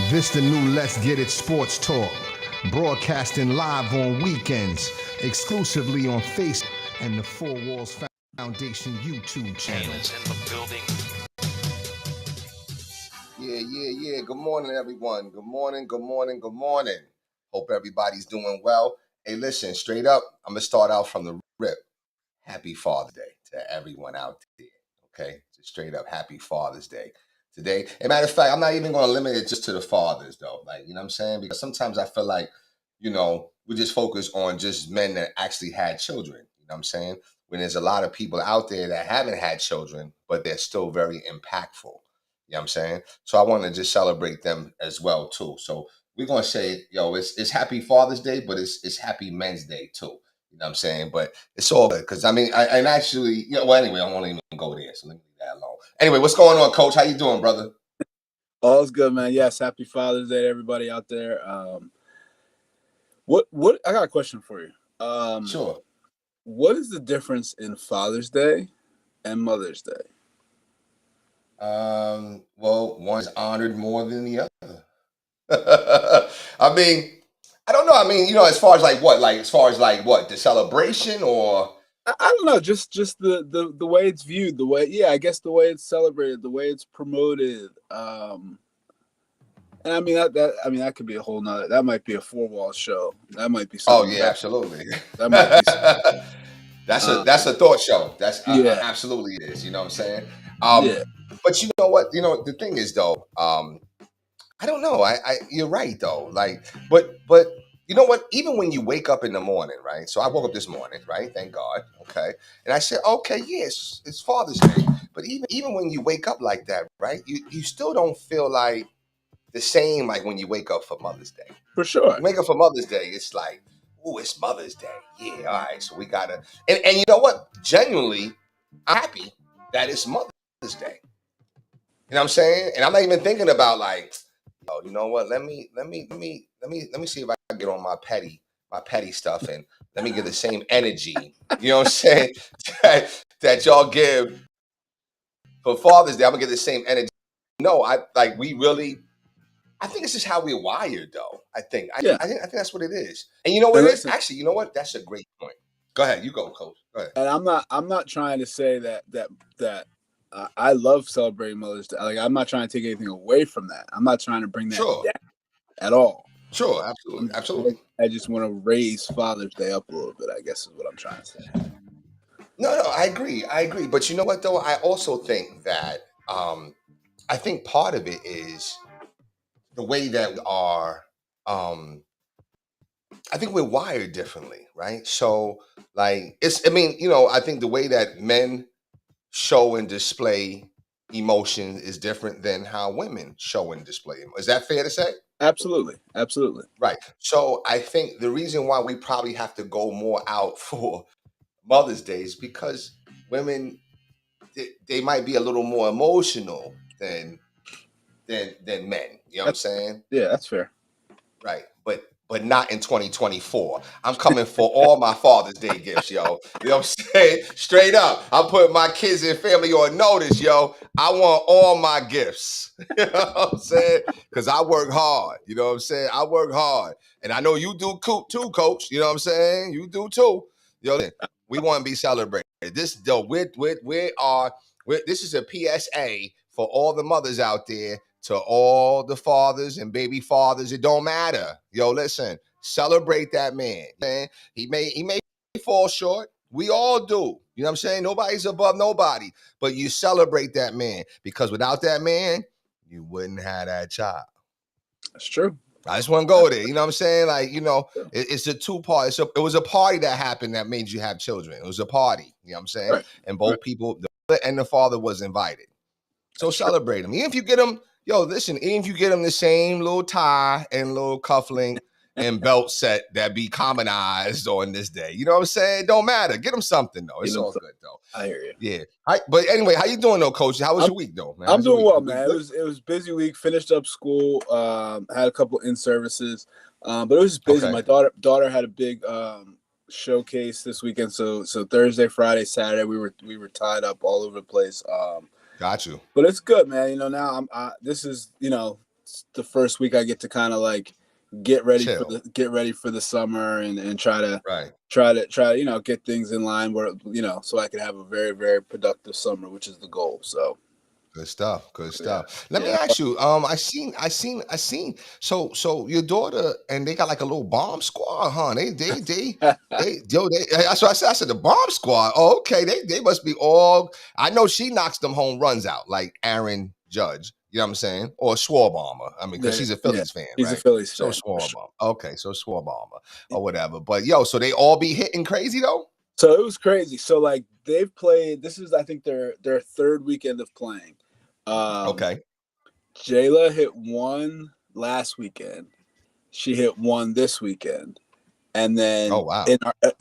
This the new Let's Get It Sports Talk, broadcasting live on weekends, exclusively on Facebook and the Four Walls Foundation YouTube channel. Is in the building. Yeah. Good morning, everyone. Good morning. Hope everybody's doing well. Hey, listen, straight up, I'm going to start out from the rip. Happy Father's Day to everyone out there, okay? Just straight up, happy Father's Day today. As a matter of fact, I'm not even going to limit it just to the fathers, though. Like, you know what I'm saying? Because sometimes I feel like, we just focus on just men that actually had children. You know what I'm saying? When there's a lot of people out there that haven't had children, but they're still very impactful. You know what I'm saying? So I want to just celebrate them as well, too. So we're going to say, it's Happy Father's Day, but it's Happy Men's Day, too. You know what I'm saying? But it's all good because, anyway, I won't even go there. So let me leave that alone. Anyway, what's going on, Coach? How you doing, brother? All's good, man. Yes, Happy Father's Day to everybody out there. What I got a question for you. Sure. What is the difference in Father's Day and Mother's Day? Well, one's honored more than the other. I don't know. As far as the celebration or I don't know, just the way it's viewed, the way it's celebrated, the way it's promoted. And that could be a whole nother. That might be a four-wall show. That might be something. Oh yeah, absolutely. That might be. That's a thought show. That's yeah, absolutely it is. You know what I'm saying? yeah. But you know what? The thing is though. I don't know. You're right though. But you know what? Even when you wake up in the morning, right? So I woke up this morning, right? Thank God. Okay. And I said, okay, yes, it's Father's Day. But even when you wake up like that, right? You still don't feel like the same like when you wake up for Mother's Day. For sure. You wake up for Mother's Day, it's like, ooh, it's Mother's Day. Yeah, all right. So we gotta and you know what? Genuinely, I'm happy that it's Mother's Day. You know what I'm saying? And I'm not even thinking about like, you know what? Let me see if I can get on my petty stuff and let me get the same energy. You know what I'm saying? that y'all give for Father's Day. I'm gonna get the same energy. No, I think it's just how we're wired, though. I think that's what it is. And you know what it is? Actually, you know what? That's a great point. Go ahead, you go, Coach. Go ahead. And I'm not trying to say that I love celebrating Mother's Day. Like, I'm not trying to take anything away from that. I'm not trying to bring that down at all. Sure, absolutely. I just want to raise Father's Day up a little bit, I guess is what I'm trying to say. No, I agree. But you know what, though? I also think that I think part of it is the way that we are. I think we're wired differently, right? So, I think the way that men show and display emotion is different than how women show and display them. Is that fair to say? Absolutely. Right. So I think the reason why we probably have to go more out for Mother's Day is because women they might be a little more emotional than men. You know what I'm saying? Yeah, that's fair. Right. But not in 2024. I'm coming for all my Father's Day gifts, yo. You know what I'm saying? Straight up. I'm putting my kids and family on notice, yo. I want all my gifts. You know what I'm saying? Because I work hard. You know what I'm saying? I work hard. And I know you do too, Coach. You know what I'm saying? You do too. Yo, we want to be celebrated. This though, this is a PSA for all the mothers out there. To all the fathers and baby fathers, it don't matter. Yo, listen, celebrate that man. Man, he may fall short. We all do. You know what I'm saying? Nobody's above nobody. But you celebrate that man because without that man, you wouldn't have that child. That's true. I just want to go there. You know what I'm saying? Like, it's a two-part. It was a party that happened that made you have children. It was a party. You know what I'm saying? Right. And both people, the mother and the father was invited. So celebrate them. Even if you get them, even if you get them the same little tie and little cufflink and belt set that be commonized on this day. You know what I'm saying? It don't matter. Get them something, though. It's all good, though. I hear you. Yeah. But anyway, how you doing, though, Coach? How was your week, though, man? I'm doing well, man. It was busy week. Finished up school. Had a couple in-services. But it was just busy. Okay. My daughter had a big showcase this weekend. So Thursday, Friday, Saturday, we were tied up all over the place. Got you. But it's good, man. Now this is, the first week I get to kind of like get ready Chill. for the summer and try to Right. get things in line where so I can have a very, very productive summer, which is the goal. So Good stuff. Good yeah, stuff. Let me ask you. I seen. So your daughter and they got like a little bomb squad, huh? That's what I said. I said the bomb squad. Oh, okay. They must be all. I know she knocks them home runs out like Aaron Judge. You know what I'm saying? Or Schwarber. I mean, because she's a Phillies fan, he's right? a Phillies So fan. Schwarber. Okay, so Schwarber or whatever. But so they all be hitting crazy though. So it was crazy. So like they've played. This is I think their third weekend of playing. Okay. Jayla hit one last weekend. She hit one this weekend, and then wow. in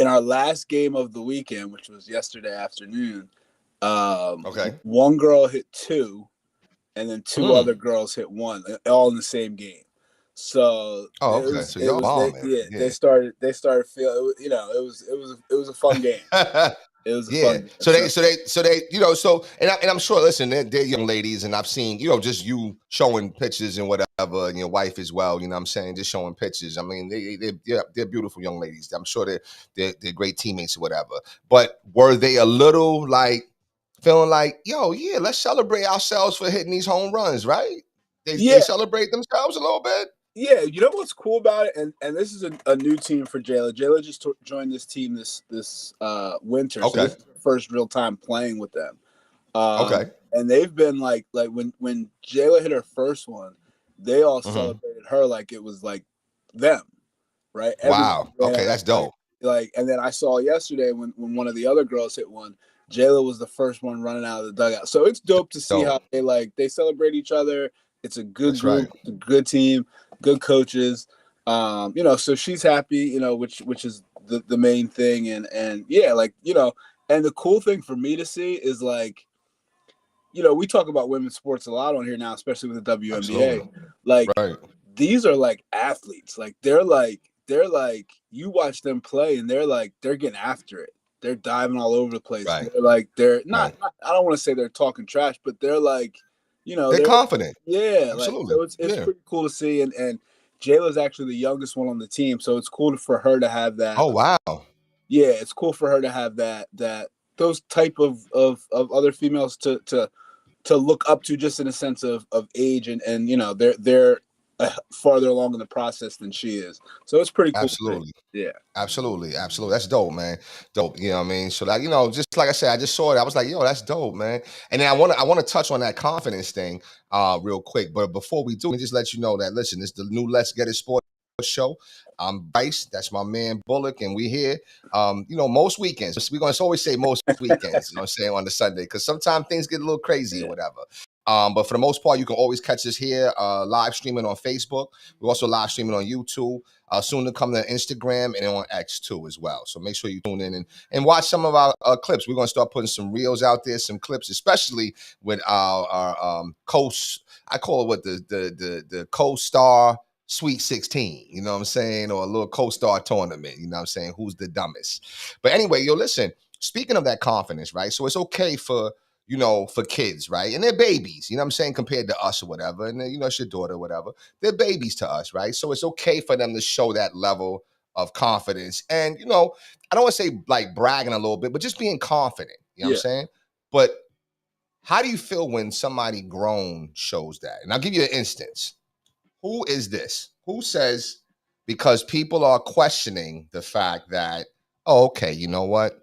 our last game of the weekend, which was yesterday afternoon, okay, one girl hit two, and then two other girls hit one, all in the same game. So they started feeling, it was a fun game. It was a fun game. So they, and I'm sure, listen, they're young ladies, and I've seen, just you showing pictures and whatever, and your wife as well, you know what I'm saying, just showing pictures. I mean, they're beautiful young ladies. I'm sure they're great teammates or whatever. But were they a little like feeling like, let's celebrate ourselves for hitting these home runs, right? They celebrate themselves a little bit. Yeah, you know what's cool about it, and this is a new team for Jayla. Jayla just joined this team this winter, okay. So this is her first real time playing with them. Okay, and they've been like when Jayla hit her first one, they all celebrated her like it was like them, right? Wow, okay, that's dope. And then I saw yesterday when one of the other girls hit one, Jayla was the first one running out of the dugout. So it's dope to see how they celebrate each other. It's a good group, a good team, good coaches. So she's happy, which is the main thing. And and the cool thing for me to see is like, we talk about women's sports a lot on here now, especially with the WNBA. Absolutely. Like right. These are like athletes. Like they're like you watch them play and they're getting after it. They're diving all over the place. Right. They're not I don't want to say they're talking trash, but they're like, they're confident. Yeah, absolutely. So it's pretty cool to see. And Jayla's actually the youngest one on the team, so it's cool for her to have that. Oh wow. Yeah, it's cool for her to have that those type of other females to look up to, just in a sense of age and they're farther along in the process than she is. So it's pretty cool. Absolutely. Yeah. Absolutely. That's dope, man. Dope. You know what I mean? So just like I said, I just saw it. I was like, that's dope, man. And then I want to touch on that confidence thing real quick. But before we do, let me just let you know that, listen, it's the new Let's Get It Sports show. I'm Bryce. That's my man Bullock, and we here. Most weekends. We're going to always say most weekends. You know what I'm saying, on the Sunday, because sometimes things get a little crazy or whatever. But for the most part, you can always catch us here live streaming on Facebook. We're also live streaming on YouTube. Soon to come to Instagram and on X too as well. So make sure you tune in and watch some of our clips. We're going to start putting some reels out there, some clips, especially with our I call it what the co-star Sweet 16, you know what I'm saying? Or a little co-star tournament, you know what I'm saying? Who's the dumbest? But anyway, listen, speaking of that confidence, right? So it's okay for kids, right? And they're babies, you know what I'm saying, compared to us or whatever. And it's your daughter or whatever. They're babies to us, right? So it's okay for them to show that level of confidence. And, I don't want to say like bragging a little bit, but just being confident, you know what I'm saying? But how do you feel when somebody grown shows that? And I'll give you an instance. Who is this? Who says, because people are questioning the fact that, okay, you know what?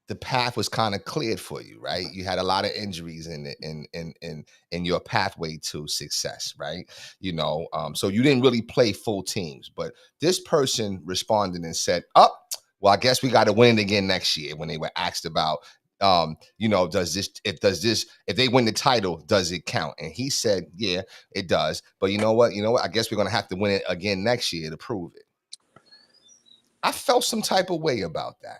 The path was kind of cleared for you, right? You had a lot of injuries in your pathway to success, right? So you didn't really play full teams, but this person responded and said, well, I guess we got to win it again next year. When they were asked about, if they win the title, does it count? And he said, yeah, it does. But you know what? I guess we're going to have to win it again next year to prove it. I felt some type of way about that.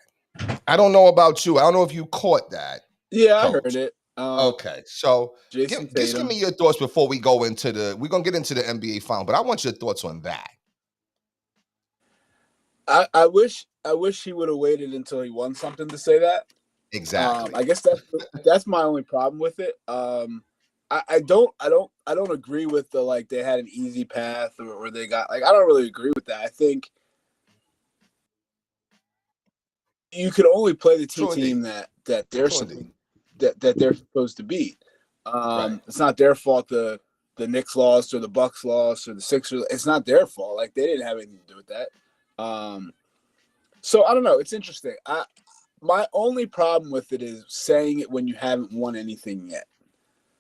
I don't know about you. I don't know if you caught that. Yeah, Coach. I heard it. Okay, so just give me your thoughts before we go into we're going to get into the NBA final, but I want your thoughts on that. I wish he would have waited until he won something to say that. Exactly. I guess that's my only problem with it. I don't agree with the like they had an easy path or they got like I don't really agree with that. I think you can only play the team that they're that they're supposed to beat. Right. It's not their fault the Knicks lost or the Bucks lost or the Sixers. It's not their fault. Like they didn't have anything to do with that. So I don't know. It's interesting. My only problem with it is saying it when you haven't won anything yet.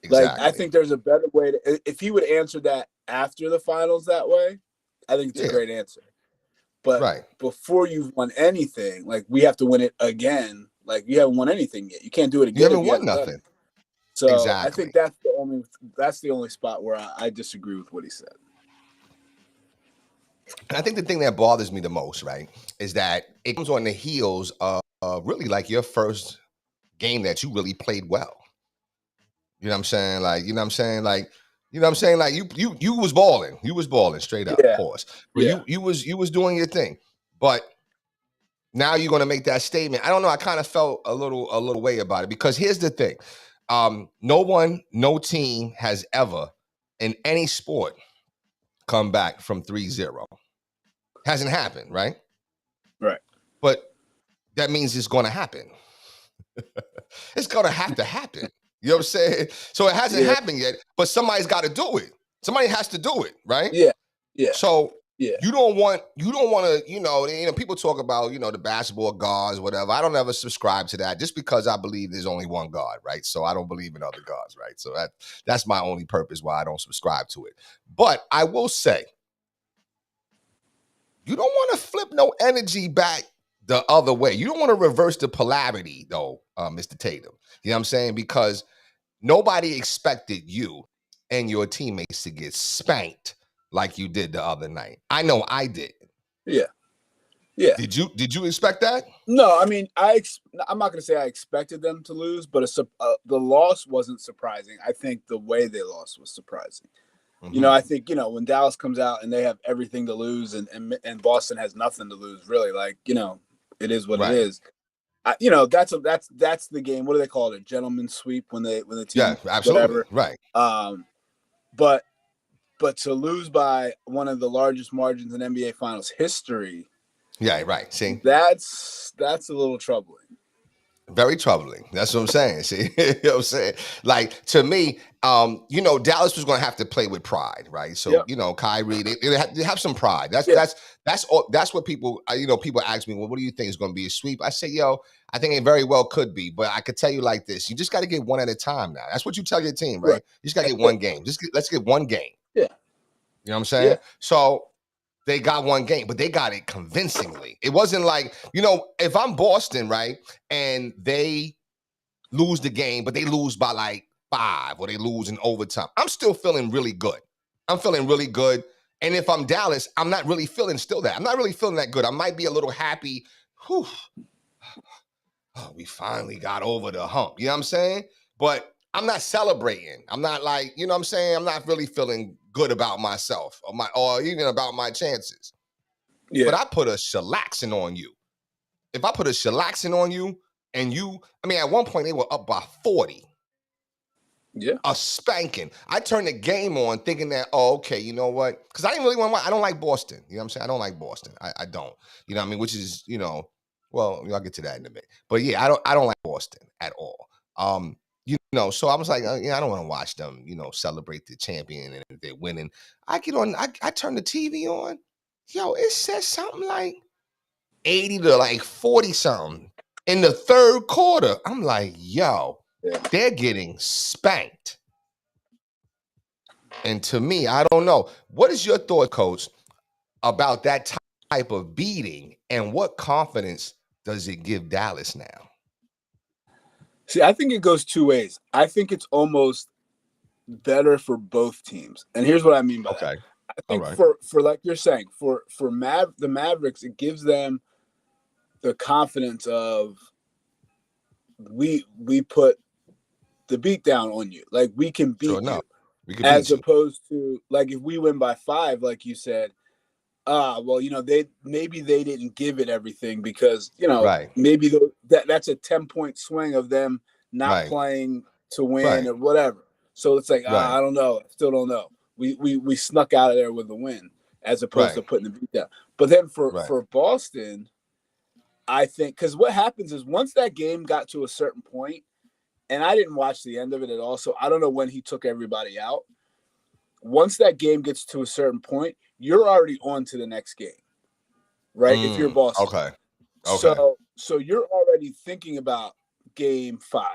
Exactly. Like I think there's a better way to. If he would answer that after the finals that way, I think it's a great answer. But before you've won anything, like we have to win it again. Like you haven't won anything yet. You can't do it again. You haven't won nothing. So I think that's the only spot where I disagree with what he said. And I think the thing that bothers me the most, right, is that it comes on the heels of really like your first game that you really played well. You know what I'm saying? Like, you know what I'm saying? Like, you know what I'm saying? Like you was balling. You was balling straight up. Yeah. Pause. But you was doing your thing. But now you're gonna make that statement. I don't know. I kind of felt a little way about it because here's the thing. No team has ever in any sport come back from 3-0. Hasn't happened, right? Right. But that means it's going to happen. It's going to have to happen. You know what I'm saying? So it hasn't happened yet, but somebody's got to do it. Somebody has to do it, right? Yeah. Yeah. So you don't want to, people talk about, the basketball gods, whatever. I don't ever subscribe to that just because I believe there's only one God, right? So I don't believe in other gods, right? So that's my only purpose why I don't subscribe to it. But I will say, you don't want to flip no energy back the other way. You don't want to reverse the polarity, though, Mr. Tatum. You know what I'm saying? Because nobody expected you and your teammates to get spanked like you did the other night. I know I did. Yeah. Yeah. Did you expect that? No, I mean, I'm not going to say I expected them to lose, but the loss wasn't surprising. I think the way they lost was surprising. Mm-hmm. I think, when Dallas comes out and they have everything to lose and Boston has nothing to lose, really, like, it is what it is. That's the game. What do they call it? A gentleman's sweep when the team, absolutely. Whatever. Right. But to lose by one of the largest margins in NBA Finals history. Yeah, right. See, that's a little troubling. Very troubling. That's what I'm saying. See, you know what I'm saying? Like, to me, Dallas was going to have to play with pride, right? So, Kyrie, they have some pride. That's what people, people ask me, well, what do you think is going to be a sweep? I say, I think it very well could be, but I could tell you like this. You just got to get one at a time now. That's what you tell your team, right? You just got to get one game. Let's get one game. Yeah. You know what I'm saying? Yeah. So they got one game, but they got it convincingly. It wasn't like, if I'm Boston, right, and they lose the game, but they lose by like 5 or they lose in overtime, I'm still feeling really good. I'm feeling really good. And if I'm Dallas, I'm not really feeling still that. I'm not really feeling that good. I might be a little happy. Whew. Oh, we finally got over the hump. You know what I'm saying? But I'm not celebrating. I'm not like, you know what I'm saying? I'm not really feeling good about myself or even about my chances. Yeah. But I put a shellaxing on you. If I put a shellaxing on you and at one point they were up by 40. Yeah. A spanking. I turned the game on thinking that, okay, you know what? Because I didn't really want to, I don't like Boston. You know what I'm saying? I don't like Boston. I don't. You know what I mean? Which is, well, I'll get to that in a minute. But yeah, I don't like Boston at all. So I was like, I don't want to watch them, celebrate the champion and if they're winning. I get on, I turn the TV on. It says something like 80 to like 40 something in the third quarter. I'm like, they're getting spanked. And to me, I don't know. What is your thought, Coach, about that type of beating and what confidence does it give Dallas now? See, I think it goes two ways. I think it's almost better for both teams. And here's what I mean by that. I think for like you're saying, for the Mavericks, it gives them the confidence of we put the beat down on you. Like we can beat you. As opposed to like if we win by 5, like you said, well, they didn't give it everything because, maybe that's a 10-point swing of them not playing to win or whatever. So it's like, Right. I don't know. I still don't know. We snuck out of there with a win as opposed to putting the beat down. But then for Boston, I think, because what happens is once that game got to a certain point, and I didn't watch the end of it at all, so I don't know when he took everybody out. Once that game gets to a certain point, you're already on to the next game, right? If you're Boston. Okay. So you're already thinking about game 5,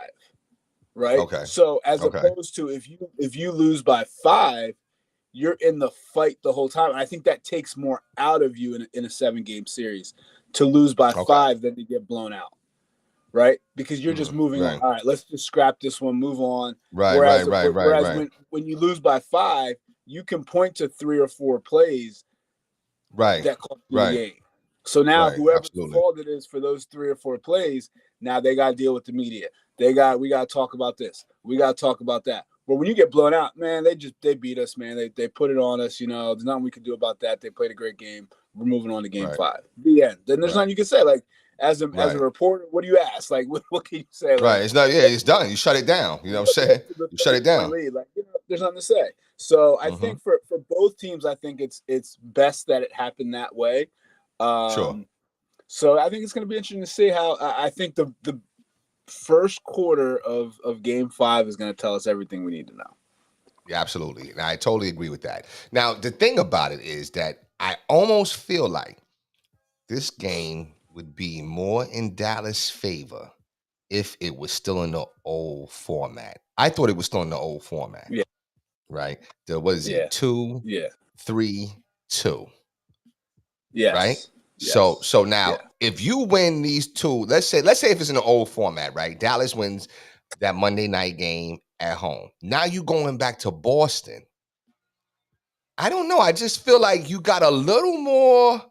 right? Okay. So as opposed to if you lose by 5, you're in the fight the whole time. And I think that takes more out of you in a 7-game series to lose by 5 than to get blown out, right? Because you're just moving on. All right, let's just scrap this one, move on. Whereas when you lose by 5, you can point to 3 or 4 plays that cost you the game. So now whoever's fault it is for those 3 or 4 plays, now they got to deal with the media. We got to talk about this. We got to talk about that. But when you get blown out, man, they beat us, man. They put it on us. There's nothing we can do about that. They played a great game. We're moving on to game 5. The end. Then there's nothing you can say. Like as a reporter, what do you ask? Like what can you say? Like, It's not. Yeah, it's done. You shut it down. You know what I'm saying? You shut it down. Like, there's nothing to say. So I think for both teams, I think it's best that it happened that way. Sure. So I think it's going to be interesting to see how. I think the first quarter of game 5 is going to tell us everything we need to know. Yeah, absolutely. And I totally agree with that. Now, the thing about it is that I almost feel like this game would be more in Dallas' favor if it was still in the old format. I thought it was still in the old format. Yeah. Right? What is it? 2, 3, 2. Yes. Right? Yes. So now if you win these 2, let's say if it's in the old format, right? Dallas wins that Monday night game at home. Now you going back to Boston. I don't know. I just feel like you got a little more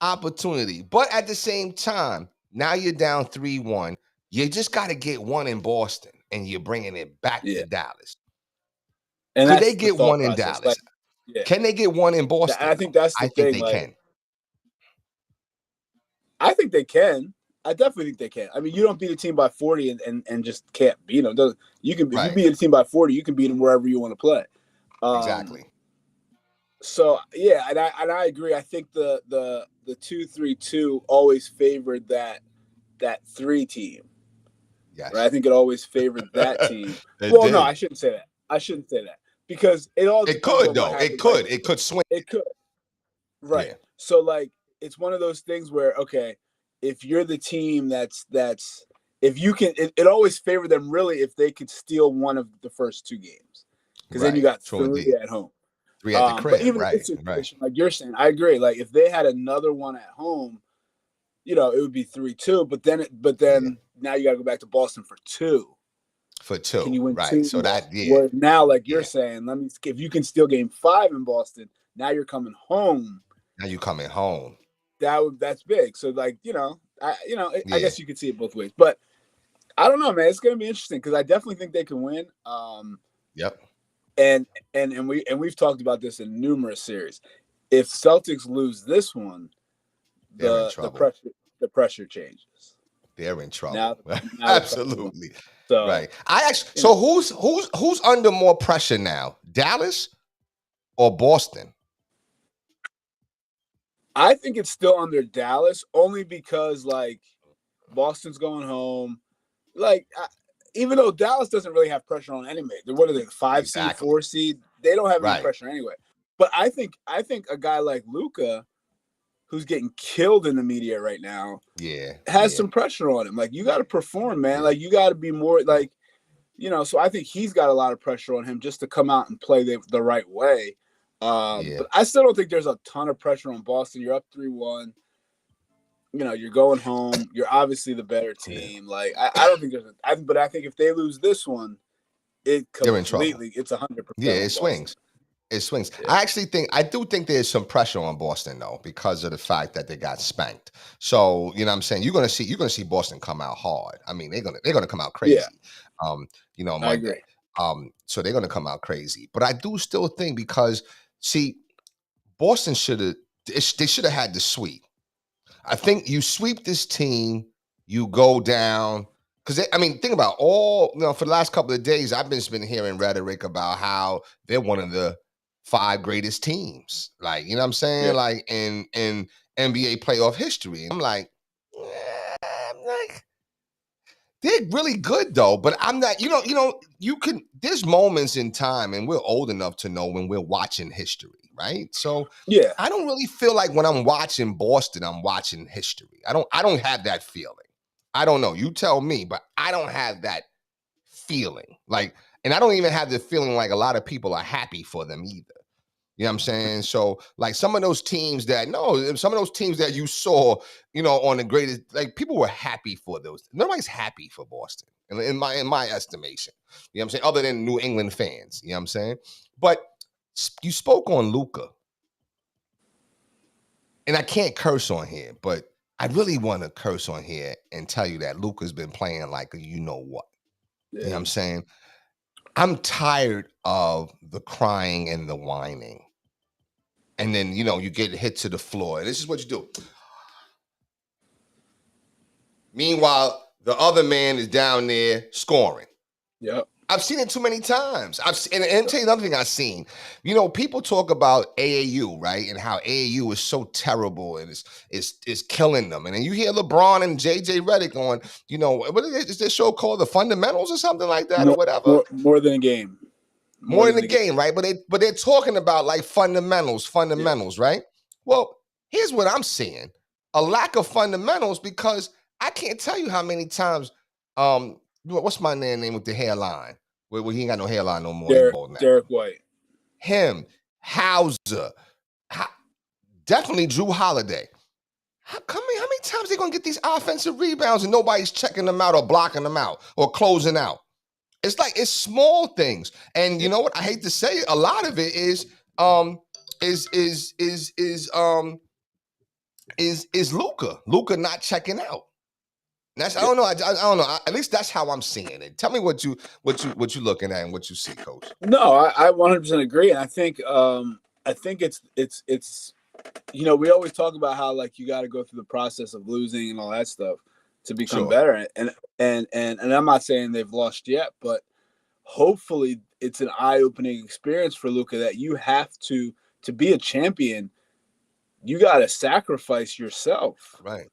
opportunity. But at the same time, now you're down 3-1. You just got to get one in Boston and you're bringing it back to Dallas. And could they get one in Dallas? Like, can they get one in Boston? I think that's the thing. They can. I think they can. I definitely think they can. I mean, you don't beat a team by 40 and just can't beat them. You can if you beat a team by 40, you can beat them wherever you want to play. Exactly. So yeah, and I agree. I think the 2-3-2 always favored that 3 team. Yes. Right? I think it always favored that team. Well, no, I shouldn't say that because it all. It could though. It could. Like, it could swing. It could. Right. Yeah. So like, it's one of those things where if you're the team that's if you can, it always favored them really if they could steal one of the first 2 games because then you got 3 at home. 3 at the crib. But even in this situation, like you're saying, I agree. Like if they had another one at home, it would be 3-2. But then now you got to go back to Boston for 2. For 2, can you win right? 2? So that Where now, like you're saying, if you can steal game 5 in Boston, now you're coming home. Now you coming home. That's big. So like I guess you could see it both ways, but I don't know, man. It's gonna be interesting because I definitely think they can win. Yep. And we've talked about this in numerous series. If Celtics lose this one, the pressure changes. They're in trouble. Now absolutely. So right. So who's under more pressure now? Dallas or Boston? I think it's still under Dallas only because like Boston's going home. Like even though Dallas doesn't really have pressure on anybody. What are they, 5 seed, 4 seed? They don't have any pressure anyway. But I think a guy like Luka, who's getting killed in the media right now, has some pressure on him. Like you got to perform, man. Like you got to be more like, So I think he's got a lot of pressure on him just to come out and play the right way. But I still don't think there's a ton of pressure on Boston. You're up 3-1. You're going home. You're obviously the better team. Like I don't think but I think if they lose this one, they're in trouble. It's 100%. Yeah, it swings. It swings. Yeah. I do think there's some pressure on Boston though because of the fact that they got spanked. So you know what I'm saying, you're gonna see Boston come out hard. I mean, they're gonna come out crazy. Yeah. I agree. So they're gonna come out crazy. But I do still think because Boston they should have had the sweep. I think you sweep this team, you go down because I mean, think about all, for the last couple of days, I've been hearing rhetoric about how they're one of the 5 greatest teams, like, you know what I'm saying? Yeah. Like in NBA playoff history. And I'm like, they're really good though, but I'm not, there's moments in time, and we're old enough to know when we're watching history, right? So yeah, I don't really feel like when I'm watching Boston, I'm watching history. I don't have that feeling. I don't know. You tell me, but I don't have that feeling. Like, and I don't even have the feeling like a lot of people are happy for them either. You know what I'm saying? So, like some of those teams that you saw, on the greatest, like people were happy for those. Nobody's happy for Boston, in my estimation. You know what I'm saying? Other than New England fans. You know what I'm saying? But you spoke on Luka, and I can't curse on here, but I really want to curse on here and tell you that Luka's been playing like a you know what. yeah. You know what I'm saying? I'm tired of the crying and the whining. And then, you get hit to the floor. And this is what you do. Meanwhile, the other man is down there scoring. Yep. I've seen it too many times. And I'll tell you another thing I've seen. People talk about AAU, right? And how AAU is so terrible and is killing them. And then you hear LeBron and JJ Redick on, what is this show called? The Fundamentals or something like that, or whatever. More than a game. More in the game, right? But they're talking about like fundamentals, yeah. Right? Well, here's what I'm seeing: a lack of fundamentals, because I can't tell you how many times. What's my name with the hairline? Well, he ain't got no hairline no more. Derek White. Him, Hauser, definitely Drew Holiday. How many times they gonna get these offensive rebounds and nobody's checking them out or blocking them out or closing out? It's small things. And you know what? I hate to say it, a lot of it is Luka. Luka not checking out. That's I don't know. I don't know. At least that's how I'm seeing it. Tell me what you looking at and what you see, Coach. No, I 100% agree. And I think it's we always talk about how like you got to go through the process of losing and all that stuff to become better. And I'm not saying they've lost yet, but hopefully it's an eye-opening experience for Luka that you have to be a champion, you got to sacrifice yourself. Right.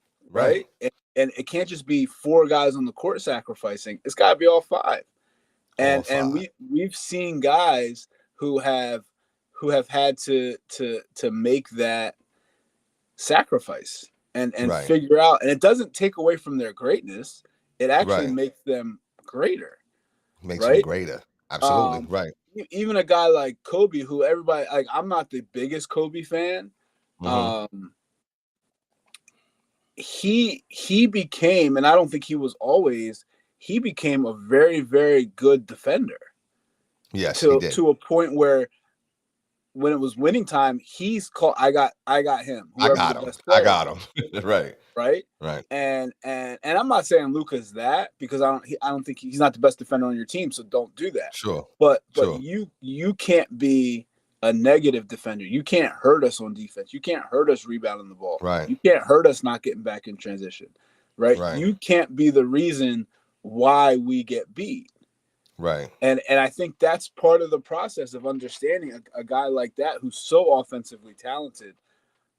And it can't just be 4 guys on the court sacrificing. It's got to be all 5. And we've seen guys who have had to make that sacrifice and figure out, and it doesn't take away from their greatness. It actually makes them greater. Makes them greater. Absolutely. Right. Even a guy like Kobe, who everybody, like, I'm not the biggest Kobe fan. Mm-hmm. He became, and I don't think he was always, he became a very, very good defender. Yes, he did. To a point where when it was winning time, he's called, I got him. I got him. Right. And I'm not saying Luka's that, because I don't think he's not the best defender on your team, so don't do that. Sure. But you can't be a negative defender. You can't hurt us on defense. You can't hurt us rebounding the ball. Right. You can't hurt us not getting back in transition. Right. You can't be the reason why we get beat. Right. And I think that's part of the process of understanding a guy like that who's so offensively talented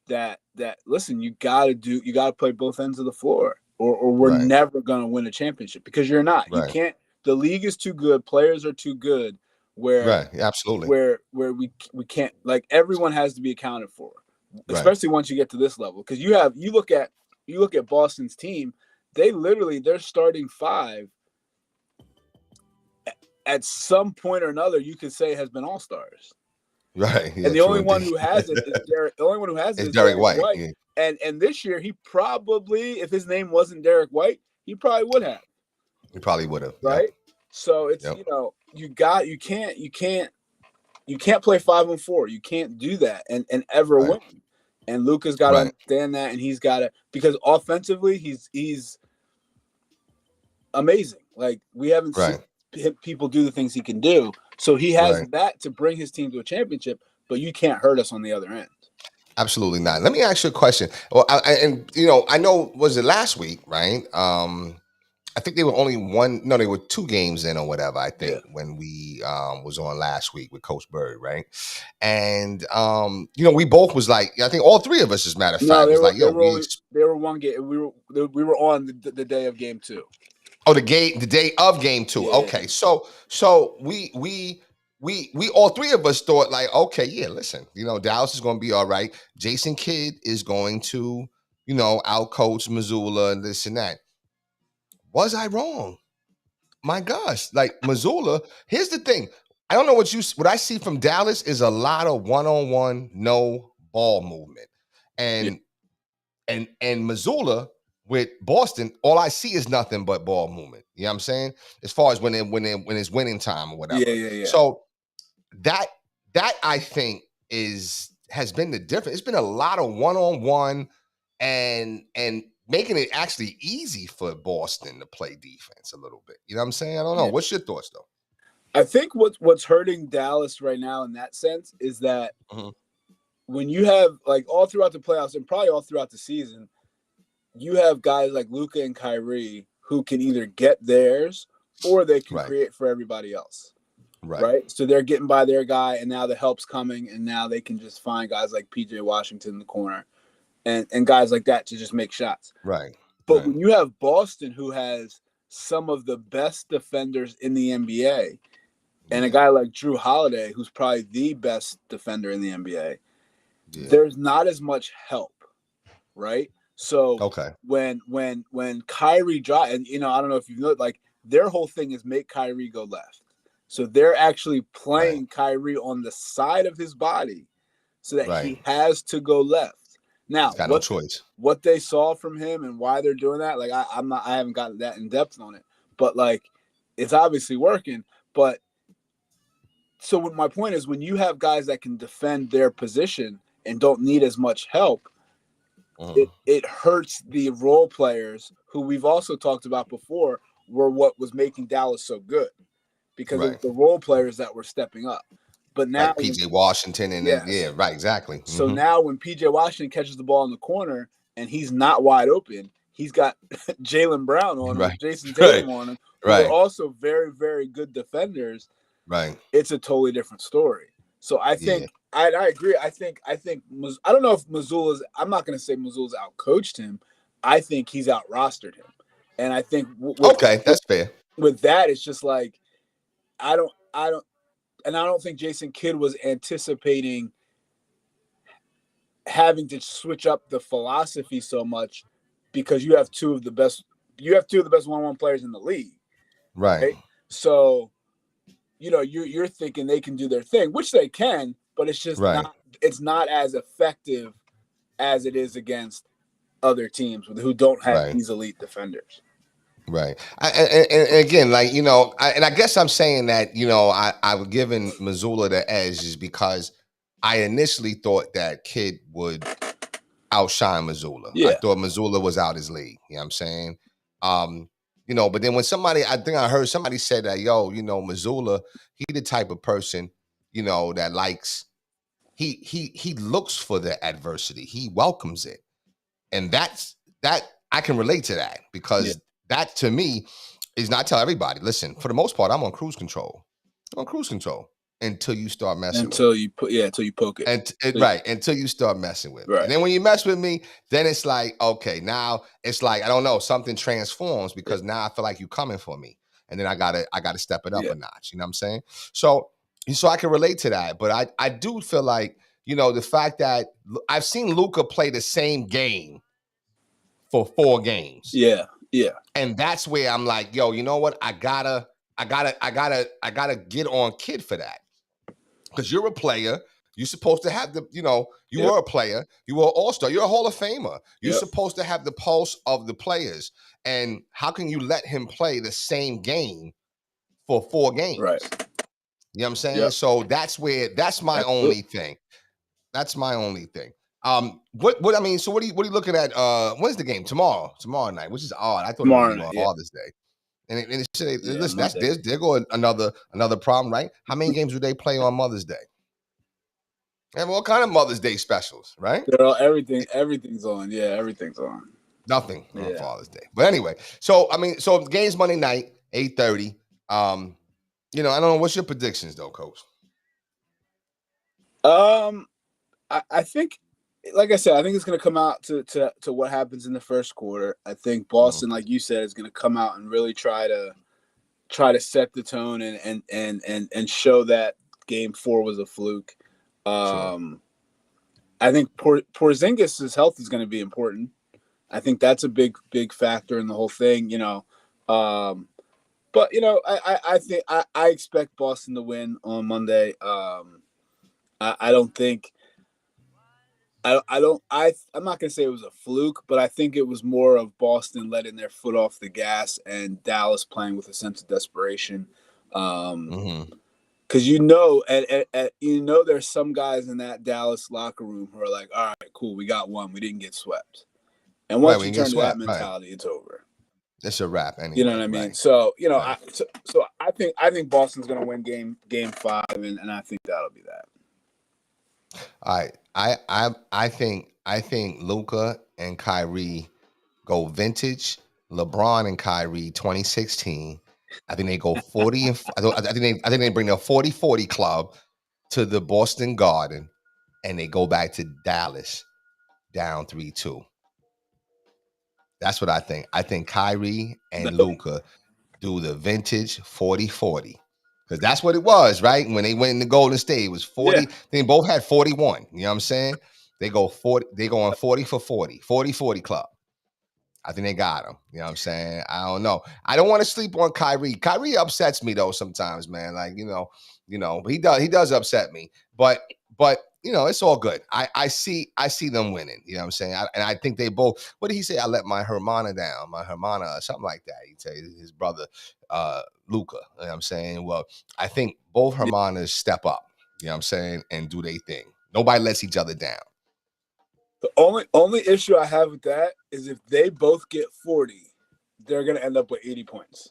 that listen, you gotta play both ends of the floor or we're never gonna win a championship, because you're not. You can't. The league is too good, players are too good, where absolutely where we can't, like, everyone has to be accounted for, especially once you get to this level. Because you look at Boston's team, their starting 5 at some point or another you could say has been all-stars. Right. And the only one who has it is Derek White. Yeah. And this year he probably, if his name wasn't Derek White, he probably would have. He probably would have. Right. Yep. So it's you can't play 5-on-4. You can't do that and ever win. And Luka's got to understand that, and he's got to, because offensively he's amazing. Like, we haven't seen people do the things he can do. So he has that to bring his team to a championship, but you can't hurt us on the other end. Absolutely not. Let me ask you a question. Well, I know, was it last week, right? I think they were only they were 2 games in or whatever, I think, when we was on last week with Coach Bird, right? And we both was like, I think all 3 of us, as a matter of fact, was like, yo, they were 1 game. We were on the day of game 2. Oh, the day of game 2. Yeah. Okay. So we all 3 of us thought like, okay, yeah, listen, Dallas is going to be all right. Jason Kidd is going to, outcoach Missoula and this and that. Was I wrong? My gosh, like Missoula. Here's the thing. I don't know what I see from Dallas is a lot of one-on-one, no ball movement, and Missoula with Boston, all I see is nothing but ball movement. You know what I'm saying? As far as when it's winning time or whatever. Yeah. So that I think has been the difference. It's been a lot of one-on-one and making it actually easy for Boston to play defense a little bit. You know what I'm saying? I don't know. What's your thoughts though? I think what's hurting Dallas right now in that sense is that when you have, like, all throughout the playoffs and probably all throughout the season, you have guys like Luka and Kyrie who can either get theirs or they can create for everybody else. Right. So they're getting by their guy, and now the help's coming, and now they can just find guys like PJ Washington in the corner and guys like that to just make shots. Right. But when you have Boston, who has some of the best defenders in the NBA, and a guy like Drew Holiday, who's probably the best defender in the NBA, there's not as much help, right? So when Kyrie drives, and I don't know if you know, like, their whole thing is make Kyrie go left. So they're actually playing Kyrie on the side of his body so that he has to go left. Now, got no choice. What they saw from him and why they're doing that, like, I haven't gotten that in depth on it, but like, it's obviously working. But so my point is, when you have guys that can defend their position and don't need as much help, it hurts the role players who we've also talked about before were what was making Dallas so good, because of the role players that were stepping up. But now, like PJ Washington and exactly. So now when PJ Washington catches the ball in the corner and he's not wide open, he's got Jaylen Brown on him, Jason Tatum on him, who are also very, very good defenders. Right. It's a totally different story. So I think I agree. I think I don't know if Missoula's. I'm not going to say Missoula's outcoached him. I think he's out rostered him, and I think that's fair. With that, it's just like I don't think Jason Kidd was anticipating having to switch up the philosophy so much, because you have two of the best one-on-one players in the league. Right? So, you're thinking they can do their thing, which they can, but it's just not as effective as it is against other teams who don't have these elite defenders. Right. And again, like, I guess I'm saying that, I was giving Missoula the edge is because I initially thought that Kidd would outshine Missoula. Yeah. I thought Missoula was out his league. You know what I'm saying? But then when I think I heard somebody say that, Missoula, he the type of person, that likes, he looks for the adversity. He welcomes it. And that I can relate to that, because that to me is not tell everybody, listen, for the most part, I'm on cruise control. Until you start messing until you poke it. Until you start messing with it. And then when you mess with me, then it's like, okay, now it's like, I don't know, something transforms, because now I feel like you coming for me. And then I gotta step it up a notch. You know what I'm saying? So I can relate to that. But I do feel like, the fact that I've seen Luka play the same game for 4 games. Yeah. And that's where I'm like, yo, you know what? I gotta get on Kidd for that. Because you're a player. You're supposed to have the, you were a player. You were an all-star. You're a Hall of Famer. You're supposed to have the pulse of the players. And how can you let him play the same game for 4 games? Right. You know what I'm saying? Yep. So that's my only thing. That's my only thing. What I mean, so what are you looking at? When's the game? Tomorrow night, which is odd. I thought tomorrow it was on Father's Day. And listen, they're going another problem, right? How many games do they play on Mother's Day? And what kind of Mother's Day specials, right? Everything's on. Yeah, everything's on. Nothing on Father's Day. But anyway, so the game's Monday night, 8:30. I don't know. What's your predictions though, Coach? I think, like I said, I think it's going to come out to what happens in the first quarter. I think Boston, like you said, is going to come out and really try to set the tone and show that Game 4 was a fluke. Sure. I think Porzingis' health is going to be important. I think that's a big factor in the whole thing, But I think I expect Boston to win on Monday. I don't think I'm not gonna say it was a fluke, but I think it was more of Boston letting their foot off the gas and Dallas playing with a sense of desperation. Because there's some guys in that Dallas locker room who are like, all right, cool, we got one, we didn't get swept. And once you turn to that mentality, it's over. It's a wrap anyway. You know what I mean? Right. So I think Boston's gonna win game 5, and I think that'll be that. All right. I think Luka and Kyrie go vintage. LeBron and Kyrie 2016. I think they go 40 and I think they bring their 40-40 club to the Boston Garden, and they go back to Dallas down 3-2. That's what I think. I think Kyrie and Luka do the vintage 40-40. Because that's what it was, right? When they went in the Golden State, it was 40. Yeah. They both had 41. You know what I'm saying? They go on 40 for 40. 40-40 club. I think they got him. You know what I'm saying? I don't know. I don't want to sleep on Kyrie. Kyrie upsets me though sometimes, man. Like, he does upset me. But it's all good. I see them winning. You know what I'm saying? And I think they both. What did he say? I let my Hermana down, my Hermana, or something like that. He tell his brother, Luka. You know what I'm saying? Well, I think both Hermanas step up. You know what I'm saying? And do their thing. Nobody lets each other down. The only issue I have with that is if they both get 40, they're gonna end up with 80 points.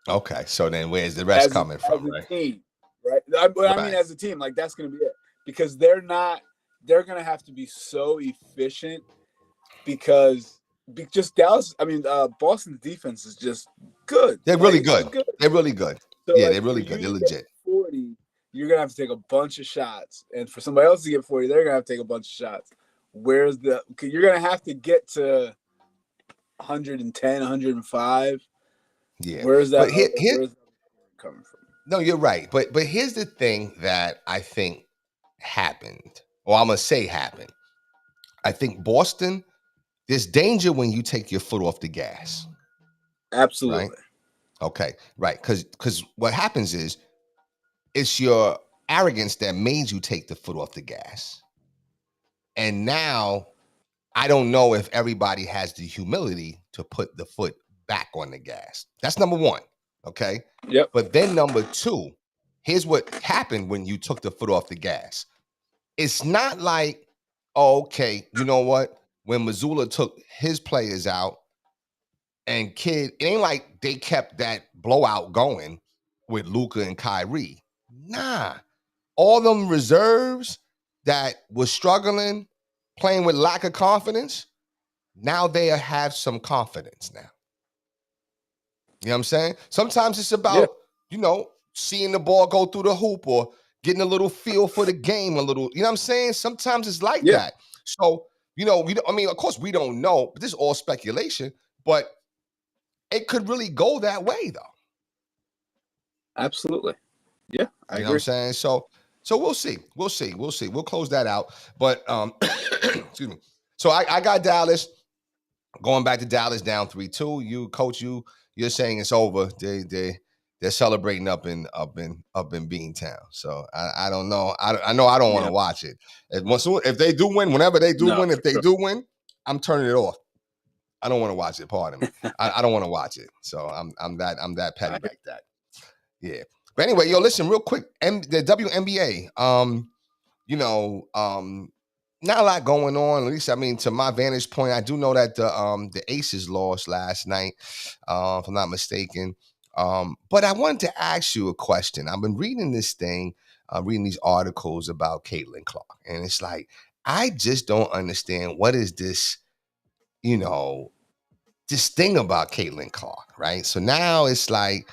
Okay, so then where's the rest coming from? Right? Team, right? I mean, as a team, like that's gonna be it because they're gonna have to be so efficient because Dallas. I mean, Boston's defense is just good. They're really good. They're really good. So, they're really good. They're legit. 40. You're going to have to take a bunch of shots. And for somebody else to get 40, they're going to have to take a bunch of shots. You're going to have to get to 110, 105. Yeah. Where's that coming from? No, you're right. But here's the thing that I think happened, or I'm going to say happened. I think Boston, there's danger when you take your foot off the gas. Absolutely. Right? Okay, right. Because what happens is, it's your arrogance that made you take the foot off the gas. And now, I don't know if everybody has the humility to put the foot back on the gas. That's number one, okay? Yep. But then number two, here's what happened when you took the foot off the gas. It's not like, okay, you know what? When Mazzulla took his players out and Kidd, it ain't like they kept that blowout going with Luka and Kyrie. Nah, all them reserves that was struggling, playing with lack of confidence, now they have some confidence now. You know what I'm saying? Sometimes it's about, seeing the ball go through the hoop or getting a little feel for the game a little, you know what I'm saying? Sometimes it's like that. So, of course we don't know, but this is all speculation, but it could really go that way though. Absolutely. Yeah, I agree. You know what I'm saying? So we'll see. We'll close that out. But excuse me. So I got Dallas going back to Dallas down 3-2. You, Coach, you're saying it's over. They're celebrating up in Beantown. So I don't know. I know I don't want to watch it. If they do win, whenever they do win, if they do win, I'm turning it off. I don't want to watch it. Pardon me. I don't want to watch it. So I'm that petty like that. Yeah. But anyway, listen, real quick. The WNBA, not a lot going on. At least, to my vantage point, I do know that the Aces lost last night, if I'm not mistaken. But I wanted to ask you a question. I've been reading this thing, reading these articles about Caitlin Clark, and it's like, I just don't understand what is this this thing about Caitlin Clark, right? So now it's like,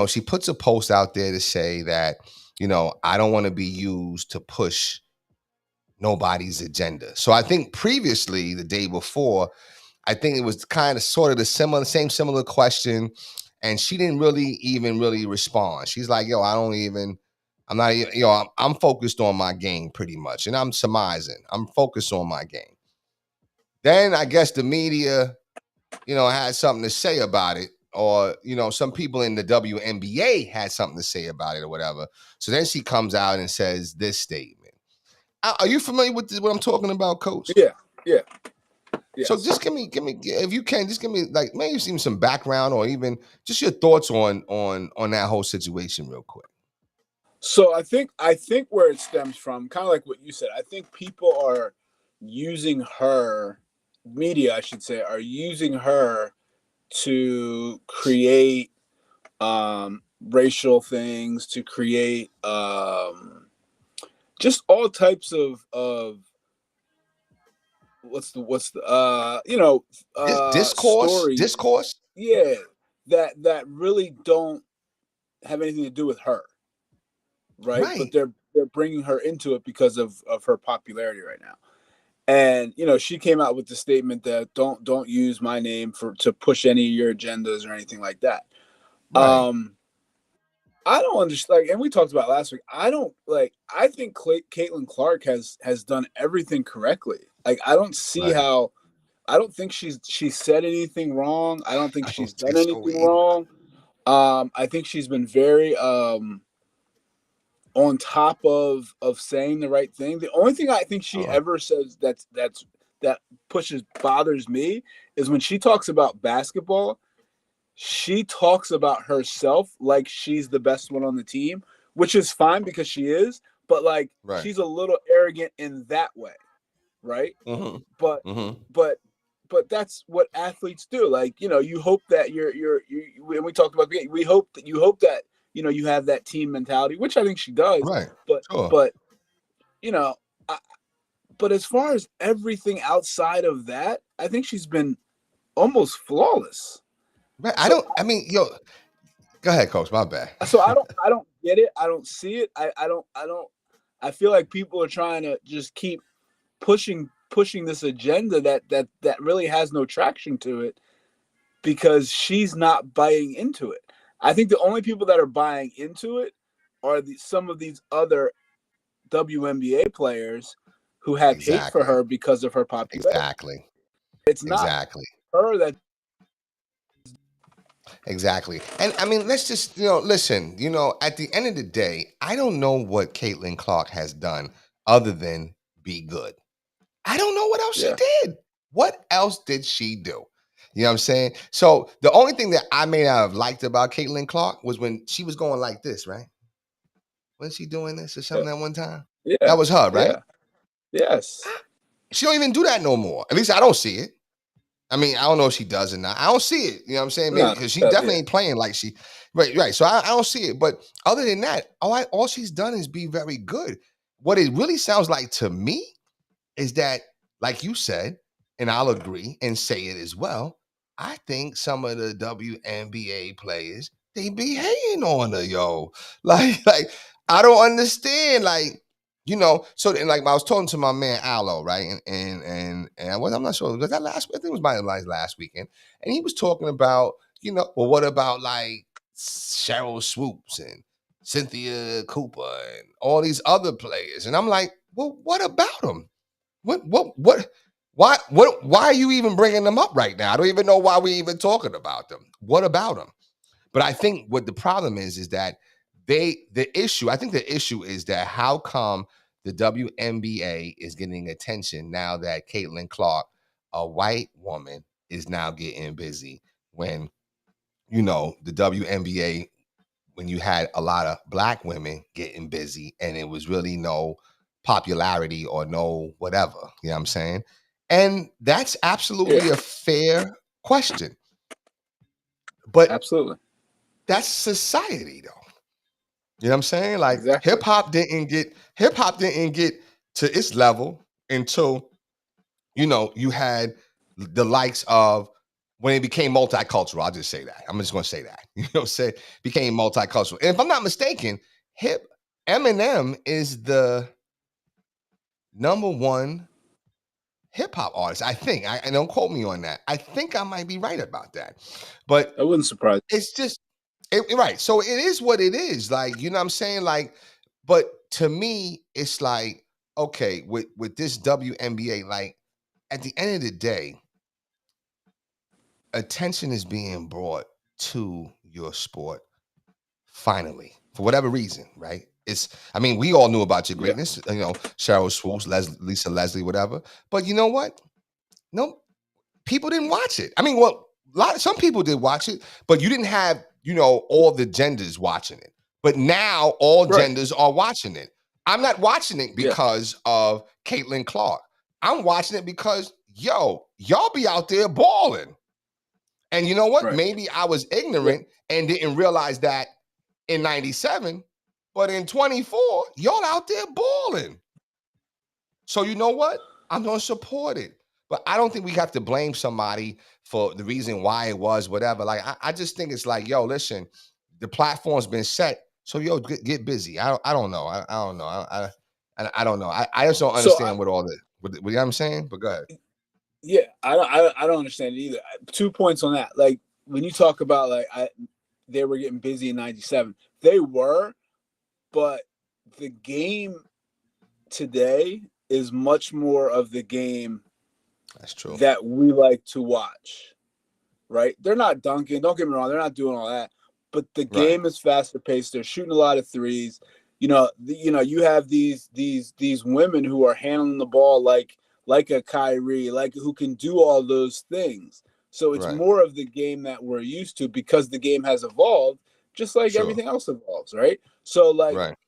she puts a post out there to say that, I don't want to be used to push nobody's agenda. So I think previously, the day before, I think it was kind of sort of the similar question, and she didn't really respond. She's like, "Yo, I'm not, I'm focused on my game pretty much, and I'm surmising. I'm focused on my game." Then I guess the media, had something to say about it, or some people in the WNBA had something to say about it, or whatever. So then she comes out and says this statement. Are you familiar with what I'm talking about, Coach? Yeah. Yes. So just give me, if you can, just give me like maybe some background or even just your thoughts on that whole situation real quick. So I think where it stems from, kind of like what you said, I think people are using her, media I should say, are using her to create racial things, to create just all types of discourse stories, that really don't have anything to do with her, right? But they're bringing her into it because of her popularity right now. And she came out with the statement that don't use my name to push any of your agendas or anything like that. I don't understand, and we talked about last week. I think Caitlin Clark has done everything correctly. Like, I don't see how. I don't think she's said anything wrong. I don't think she's done anything wrong. I think she's been very on top of saying the right thing. The only thing I think she ever says that bothers me is when she talks about basketball. She talks about herself like she's the best one on the team, which is fine because she is, but she's a little arrogant in that way, right? Mm-hmm. But that's what athletes do. Like, you hope that when we talked about, we hope that you have that team mentality, which I think she does. Right. But but as far as everything outside of that, I think she's been almost flawless. Right. Go ahead, Coach. My bad. So I don't get it. I don't see it. I feel like people are trying to just keep pushing this agenda that really has no traction to it because she's not buying into it. I think the only people that are buying into it are some of these other WNBA players who have hate for her because of her popularity. Exactly. It's not her that. Exactly. And I mean, let's just, listen, at the end of the day, I don't know what Caitlin Clark has done other than be good. I don't know what else she did. What else did she do? You know what I'm saying? So the only thing that I may not have liked about Caitlin Clark was when she was going like this, right? Wasn't she doing this or something at one time? Yeah. That was her, right? Yeah. Yes. She don't even do that no more. At least I don't see it. I mean, I don't know if she does or not. I don't see it. You know what I'm saying? Maybe because she definitely ain't playing like she. Right. So I don't see it. But other than that, all she's done is be very good. What it really sounds like to me is that, like you said, and I'll agree and say it as well, I think some of the WNBA players, they be hating on her, yo. Like I don't understand. So then, I was talking to my man Allo, right? And I'm not sure, was that last? I think it was my last weekend, and he was talking about, well, what about like Cheryl Swoops and Cynthia Cooper and all these other players? And I'm like, well, what about them? Why are you even bringing them up right now? I don't even know why we're even talking about them. What about them? But I think what the problem is that I think the issue is that how come the WNBA is getting attention now that Caitlin Clark, a white woman, is now getting busy when, the WNBA, when you had a lot of black women getting busy and it was really no popularity or no whatever, you know what I'm saying? And that's absolutely a fair question. But absolutely, that's society though. You know what I'm saying? Like exactly. hip hop didn't get to its level until, you had the likes of when it became multicultural. I'll just say that. I'm just going to say that. You know, say became multicultural. And if I'm not mistaken, Eminem is the #1 hip hop artist. I think. I don't quote me on that. I think I might be right about that. But I wouldn't surprise. It's just right. So it is what it is. Like, you know what I'm saying? Like, but to me, it's like, okay, with this WNBA, like at the end of the day, attention is being brought to your sport finally, for whatever reason, right? I mean, we all knew about your greatness, you know, Cheryl Swoops, Lisa Leslie, whatever. But you know what? No, people didn't watch it. I mean, well, some people did watch it, but you didn't have, you know, all the genders watching it. But now all genders are watching it. I'm not watching it because of Caitlin Clark. I'm watching it because, y'all be out there balling. And you know what? Right. Maybe I was ignorant and didn't realize that in 97, but in 24, y'all out there balling. So you know what? I'm going to support it. But I don't think we have to blame somebody for the reason why it was, whatever. Like, I just think it's like, yo, listen, the platform's been set. So, yo, get busy. I don't know. I don't know. I don't know. I just don't understand what all the, you know what I'm saying? But go ahead. Yeah, I don't understand it either. 2 points on that. Like, when you talk about, like, they were getting busy in 97. They were, but the game today is much more of the game that's true that we like to watch, right? They're not dunking. Don't get me wrong. They're not doing all that. But the game is faster paced. They're shooting a lot of threes. You know, you have these women who are handling the ball like a Kyrie, like who can do all those things. So it's more of the game that we're used to because the game has evolved, just like everything else evolves, right? So like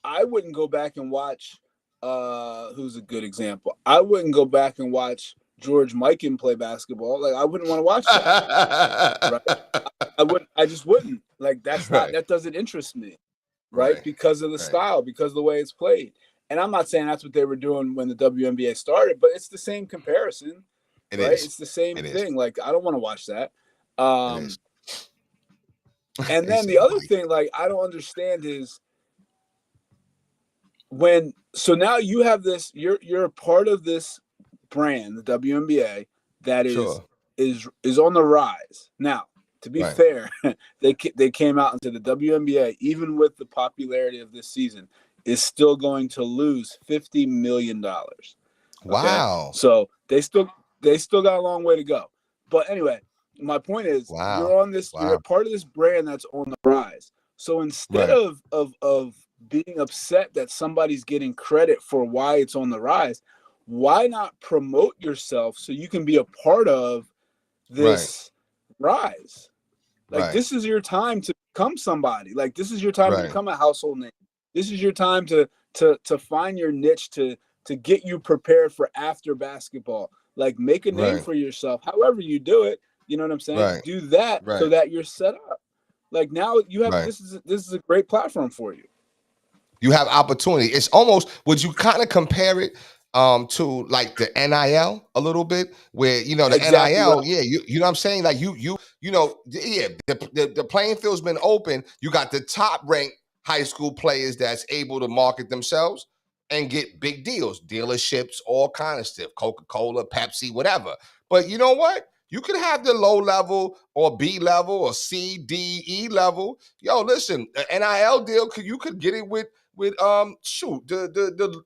I wouldn't go back and watch. Who's a good example? I wouldn't go back and watch George Mikan play basketball. Like, I wouldn't want to watch that. Right? I just wouldn't. Like, that's not, that doesn't interest me. Right? Because of the style, because of the way it's played. And I'm not saying that's what they were doing when the WNBA started, but it's the same comparison. It's the same thing. Like, I don't want to watch that. And then the other thing, like, I don't understand is so now you have this, you're a part of this brand, the WNBA, that is on the rise. Now, to be fair, they came out into the WNBA, even with the popularity of this season, is still going to lose $50 million. Okay? Wow. So they still got a long way to go. But anyway, my point is, you're on this, you're a part of this brand that's on the rise. So instead of being upset that somebody's getting credit for why it's on the rise, why not promote yourself so you can be a part of this rise? Like, this is your time to become somebody. Like, this is your time to become a household name. This is your time to find your niche, to get you prepared for after basketball. Like, make a name for yourself. However you do it, you know what I'm saying? Do that so that you're set up. Like, now you have this is a great platform for you. You have opportunity. It's almost, would you kind of compare it to like the NIL a little bit, where, you know, the NIL, you know what I'm saying? Like you know, the playing field's been open. You got the top ranked high school players that's able to market themselves and get big deals, dealerships, all kind of stuff, Coca-Cola, Pepsi, whatever. But you know what? You could have the low level or B level or C, D, E level. Yo, listen, the NIL deal, you could get it with the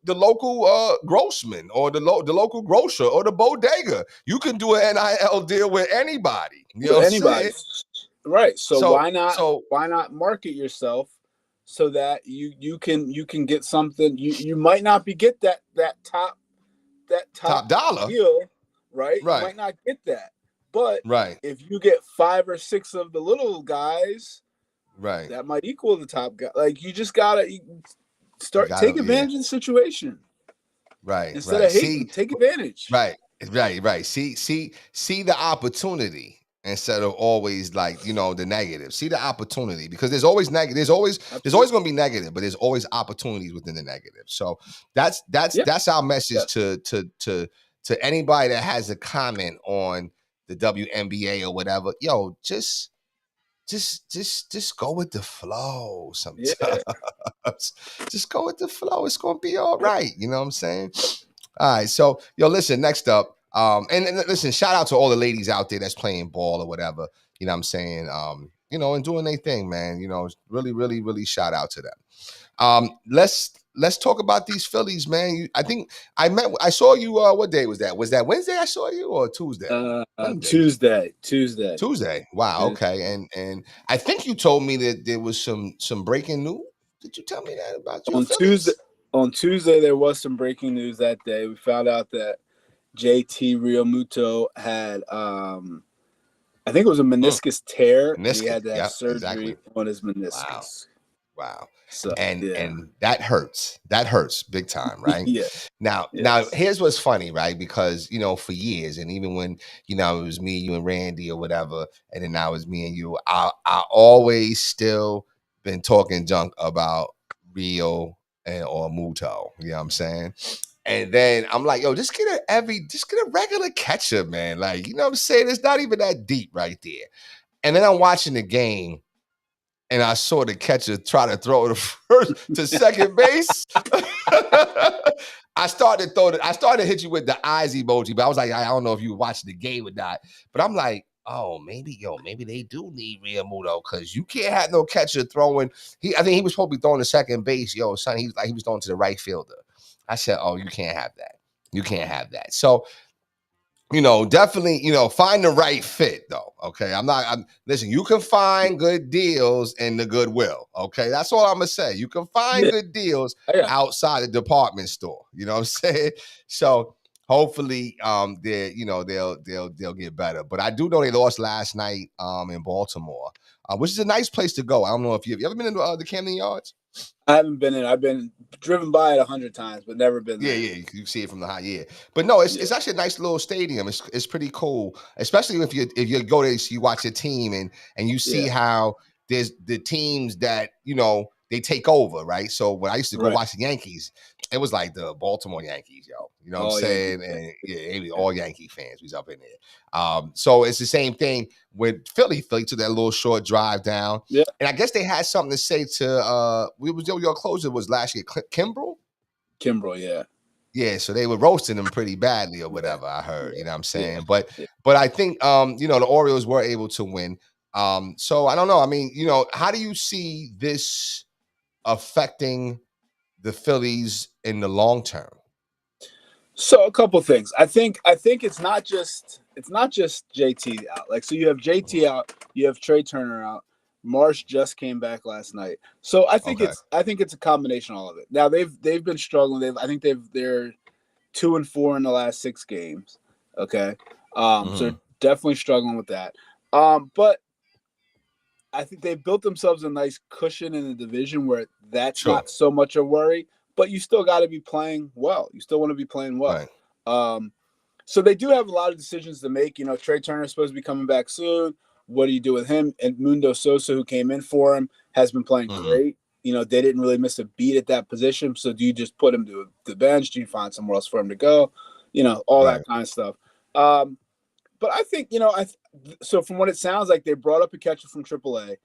local grossman or the local grocer or the bodega. You can do an NIL deal with anybody. You know, anybody, right? So why not market yourself so that you can get something? You might not get that top dollar deal, right? You might not get that, but if you get 5 or 6 of the little guys, that might equal the top guy. Like, you just gotta take advantage of the situation. Instead of hating, take advantage. Right. See the opportunity instead of always, like, you know, the negative. See the opportunity, because there's always negative. There's always going to be negative, but there's always opportunities within the negative. So that's our message to to anybody that has a comment on the WNBA or whatever, yo, just go with the flow sometimes. Yeah. Just go with the flow. It's gonna be all right. You know what I'm saying? All right. So, yo, listen, next up, and listen, shout out to all the ladies out there that's playing ball or whatever. You know what I'm saying? You know, and doing their thing, man. You know, really, really, really shout out to them. Let's talk about these Phillies, man. I think I saw you. What day was that? Was that Wednesday? I saw you or Tuesday? Tuesday. Tuesday. Wow. Okay. And I think you told me that there was some breaking news. Did you tell me that about your Phillies? On Tuesday, there was some breaking news that day. We found out that JT Realmuto had, I think it was a meniscus tear. Meniscus. He had to have surgery on his meniscus. Wow. So, and that hurts. That hurts big time, right? Yeah. Now, here's what's funny, right? Because, you know, for years, and even when, you know, it was me, you, and Randy or whatever, and then now it's me and you, I always still been talking junk about Rio or Muto. You know what I'm saying? And then I'm like, yo, just get a regular catcher, man. Like, you know what I'm saying? It's not even that deep right there. And then I'm watching the game, and I saw the catcher try to throw to second base. I started to hit you with the eyes emoji, but I was like, I don't know if you were watching the game or not. But I'm like, oh, maybe they do need Realmuto, because you can't have no catcher throwing. I think he was supposed to be throwing to second base, yo, son. He was throwing to the right fielder. I said, oh, you can't have that. You can't have that. So, you know, definitely, you know, find the right fit though. Okay. Listen, you can find good deals in the Goodwill. Okay. That's all I'm gonna say. You can find good deals outside the department store. You know what I'm saying? So hopefully they'll get better. But I do know they lost last night in Baltimore, which is a nice place to go. I don't know if you ever been into the Camden Yards? I haven't been in. I've been driven by it 100 times, but never been there. Yeah, you see it from the high. Yeah, but no, it's actually a nice little stadium. It's pretty cool, especially if you go there, you watch a team and you see how there's the teams that, you know, they take over, right? So when I used to go watch the Yankees, it was like the Baltimore Yankees, yo. You know what I'm saying? And it was all Yankee fans. We was up in there. So it's the same thing with Philly. Philly took that little short drive down. Yeah. And I guess they had something to say to your closer was last year, Kimbrel, yeah. Yeah, so they were roasting him pretty badly or whatever, I heard. You know what I'm saying? But I think you know, the Orioles were able to win. So I don't know. I mean, you know, how do you see this affecting the Phillies in the long term? So a couple things. I think it's not just JT out. Like, so you have JT out, you have Trey Turner out. Marsh just came back last night. So I think it's a combination of all of it. Now they've been struggling. They're 2-4 in the last 6 games. Okay. So definitely struggling with that. But I think they built themselves a nice cushion in the division where that's not so much a worry, but you still got to be playing well. You still want to be playing well. Right. So they do have a lot of decisions to make. You know, Trey Turner is supposed to be coming back soon. What do you do with him? And Mundo Sosa, who came in for him, has been playing great. You know, they didn't really miss a beat at that position. So do you just put him to the bench? Do you find somewhere else for him to go? You know, all that kind of stuff. But I think, you know, so from what it sounds like, they brought up a catcher from AAA.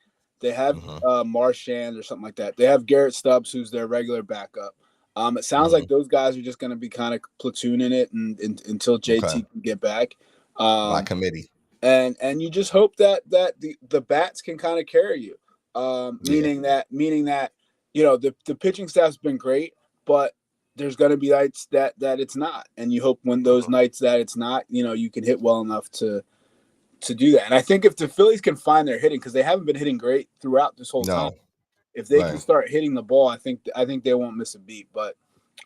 They have Marchand or something like that. They have Garrett Stubbs, who's their regular backup. It sounds like those guys are just going to be kind of platooning it until JT can get back. By committee. And you just hope that the bats can kind of carry you. Meaning that, you know, the pitching staff's been great, but there's going to be nights that it's not. And you hope when those nights that it's not, you know, you can hit well enough to do that. And I think if the Phillies can find their hitting, because they haven't been hitting great throughout this whole time, if they can start hitting the ball, I think they won't miss a beat. But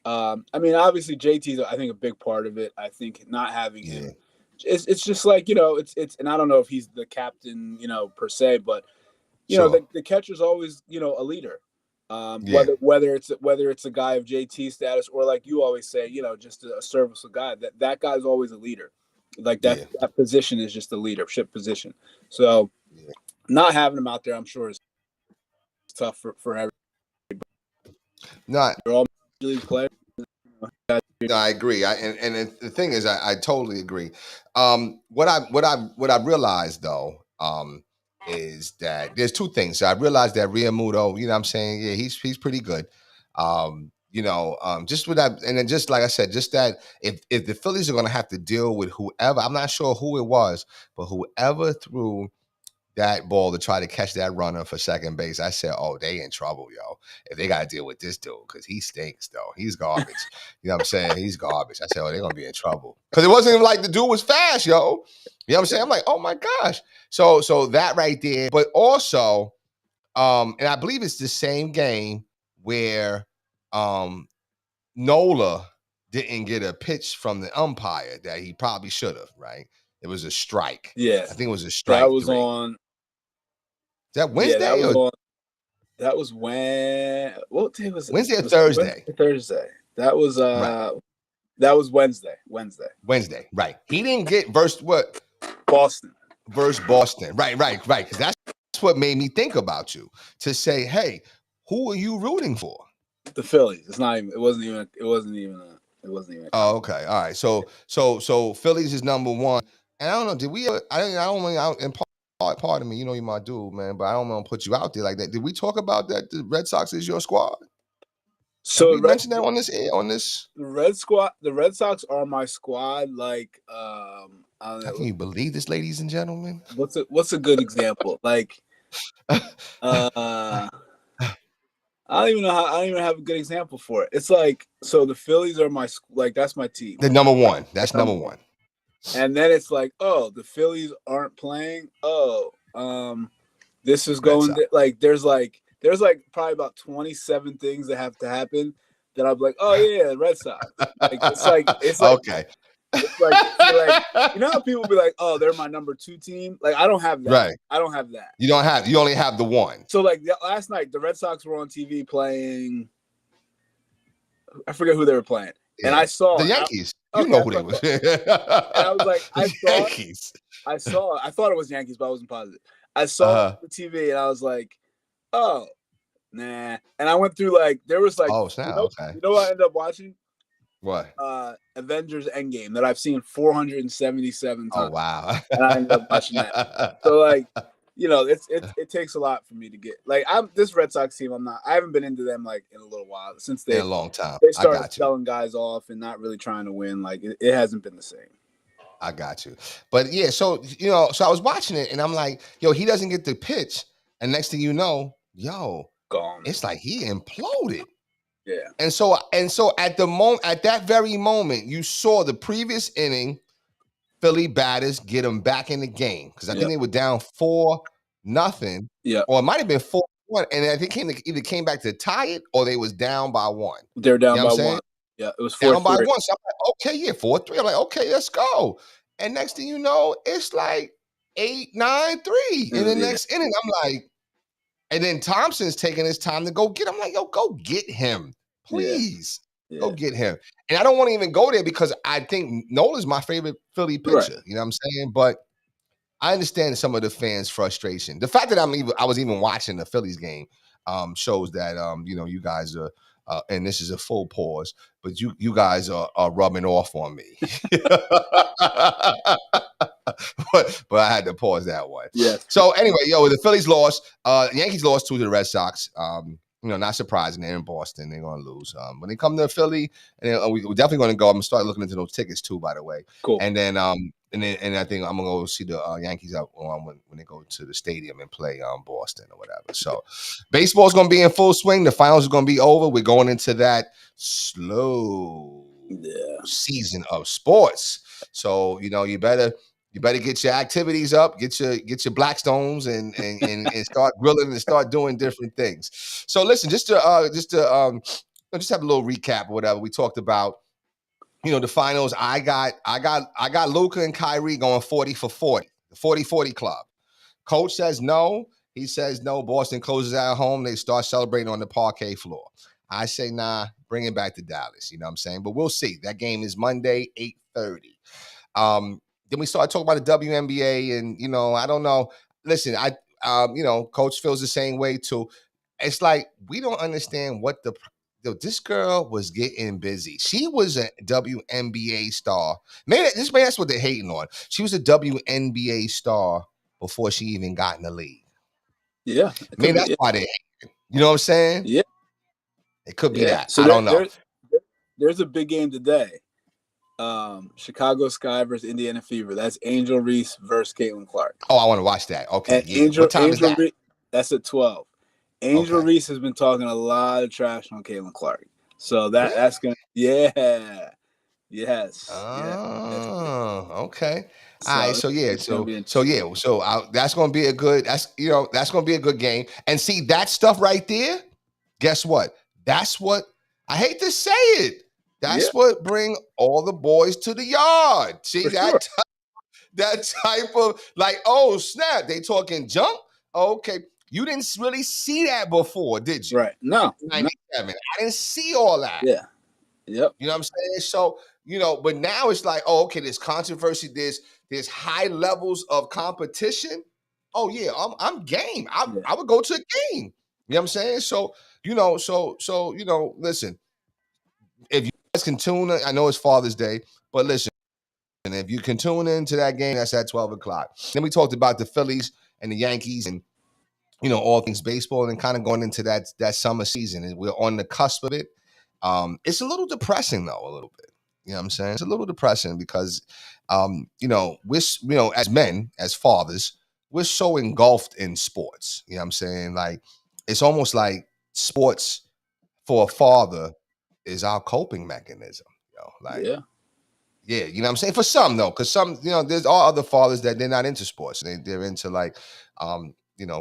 I mean, obviously JT's I think a big part of it. I think not having him, it's just like, you know, it's and I don't know if he's the captain, you know, per se, but you know, the catcher's always, you know, a leader. Whether it's a guy of JT status or, like you always say, you know, just a serviceable guy, that guy's always a leader. Like that position is just a leadership position. So not having him out there, I'm sure, is tough for everybody. Not they're all major league players. No, I agree. And the thing is, I totally agree. What I realized though, is that there's two things. I realized that Realmuto, you know what I'm saying? Yeah, he's pretty good. Just with that, and then just like I said, just that if the Phillies are gonna have to deal with whoever, I'm not sure who it was, but whoever threw that ball to try to catch that runner for second base, I said, "Oh, they in trouble, yo. If they got to deal with this dude, because he stinks, though. He's garbage. You know what I'm saying? He's garbage." I said, "Oh, they're gonna be in trouble," because it wasn't even like the dude was fast, yo. You know what I'm saying? I'm like, "Oh my gosh." So that right there, but also, and I believe it's the same game where Nola didn't get a pitch from the umpire that he probably should have. Right? It was a strike. Yeah, I think it was a strike. That was 3. on. Is that Wednesday? Yeah, that was on. That was when. What day was it? Wednesday or Thursday? Thursday. That was Right. That was Wednesday. Wednesday, right. He didn't get versus what? Boston. Versus Boston. Right. Because that's what made me think about you. To say, hey, who are you rooting for? The Phillies. It wasn't even. Oh, okay. All right. So Phillies is number one. And I don't know, did we ever, I don't know, and part of me, you know you're my dude, man, but I don't want to put you out there like that. Did we talk about that the Red Sox is your squad? So we mentioned that on this the Red Sox are my squad. Like, I don't know. Can you believe this, ladies and gentlemen? What's a good example? Like, I don't even have a good example for it. It's like, so the Phillies are that's my team. The number one. That's number one. And then it's like, oh, the Phillies aren't playing. Oh, this is going there's probably about 27 things that have to happen that I'm like, oh yeah, Red Sox. It's like okay. It's like you know how people be like, oh, they're my number 2 team. Like, I don't have that. Right. I don't have that. You only have the one. So like last night, the Red Sox were on TV playing. I forget who they were playing, and I saw the Yankees. You know who they were. And I was like, Yankees. I thought it was Yankees, but I wasn't positive. I saw the TV and I was like, oh, nah. And I went through there was oh, snap. Okay. You know what I ended up watching? What? Avengers Endgame that I've seen 477 times. Oh, wow. And I ended up watching that. So it takes a lot for me to get I'm this Red Sox team. I haven't been into them in a little while since in a long time. They started selling guys off and not really trying to win. It hasn't been the same. I got you. But yeah, so I was watching it and I'm like, yo, he doesn't get the pitch. And next thing you know, gone. It's like he imploded. Yeah. And so at that very moment, you saw the previous inning, Philly batters get them back in the game. Because I think they were down 4-0. Yeah. Or it might have been 4-1. And I think either came back to tie it or they was down by 1. They're down by 1. Yeah, it was 4-3. Down by 1. So I'm like, okay, 4-3. I'm like, okay, let's go. And next thing you know, it's like 8-9-3 in the next inning. I'm like, and then Thompson's taking his time to go get him. I'm like, yo, go get him, please. Yeah. Go get him. And I don't want to even go there because I think Nola's my favorite Philly pitcher. Right. You know what I'm saying? But I understand some of the fans' frustration. The fact that I was even watching the Phillies game shows that you guys are. And this is a full pause, but you guys are rubbing off on me. but I had to pause that one. Yeah. So anyway, the Phillies lost. Yankees lost to the Red Sox. Not surprising. They're in Boston. They're going to lose. When they come to Philly, and we're definitely going to go. I'm going to start looking into those tickets too, by the way. Cool. And then I think I'm gonna go see the Yankees out when they go to the stadium and play Boston or whatever. So baseball's gonna be in full swing. The finals are gonna be over. We're going into that slow season of sports. So you better get your activities up, get your Blackstones and start grilling and start doing different things. So listen, just have a little recap or whatever we talked about. The finals, I got Luka and Kyrie going 40 for 40, the 40-40 club. Coach says no. He says no. Boston closes at home. They start celebrating on the parquet floor. I say, nah, bring it back to Dallas. You know what I'm saying? But we'll see. That game is Monday, 8:30. Then we start talking about the WNBA and, I don't know. Listen, Coach feels the same way too. It's like we don't understand what this girl was getting busy. She was a WNBA star. Maybe that's what they're hating on. She was a WNBA star before she even got in the league. Yeah. Maybe that's why they hate it. You know what I'm saying? Yeah. It could be that. So I don't know. There's a big game today. Chicago Sky versus Indiana Fever. That's Angel Reese versus Caitlin Clark. Oh, I want to watch that. Okay. And What time is that? That's at 12. Angel Reese has been talking a lot of trash on Caitlin Clark. So that's going to, yes. Oh, okay. So all right. That's going to be a good, that's going to be a good game. And see that stuff right there. Guess what? That's what, I hate to say it. That's what bring all the boys to the yard. See that type of like, oh snap, they talking junk. Okay. You didn't really see that before, did you? Right. No. 97. I didn't see all that. Yeah. Yep. You know what I'm saying? So, but now it's like, oh, okay, there's controversy, there's high levels of competition. Oh, yeah, I'm game. I would go to a game. You know what I'm saying? So, listen, if you guys can tune in, I know it's Father's Day, but listen, if you can tune into that game, that's at 12 o'clock. Then we talked about the Phillies and the Yankees and all things baseball and kind of going into that summer season. And we're on the cusp of it. It's a little depressing though, a little bit. You know what I'm saying? It's a little depressing because, we're, as men, as fathers, we're so engulfed in sports. You know what I'm saying? Like, it's almost like sports for a father is our coping mechanism. Yeah, you know what I'm saying? For some though, because some, there's all other fathers that they're not into sports. They're into like,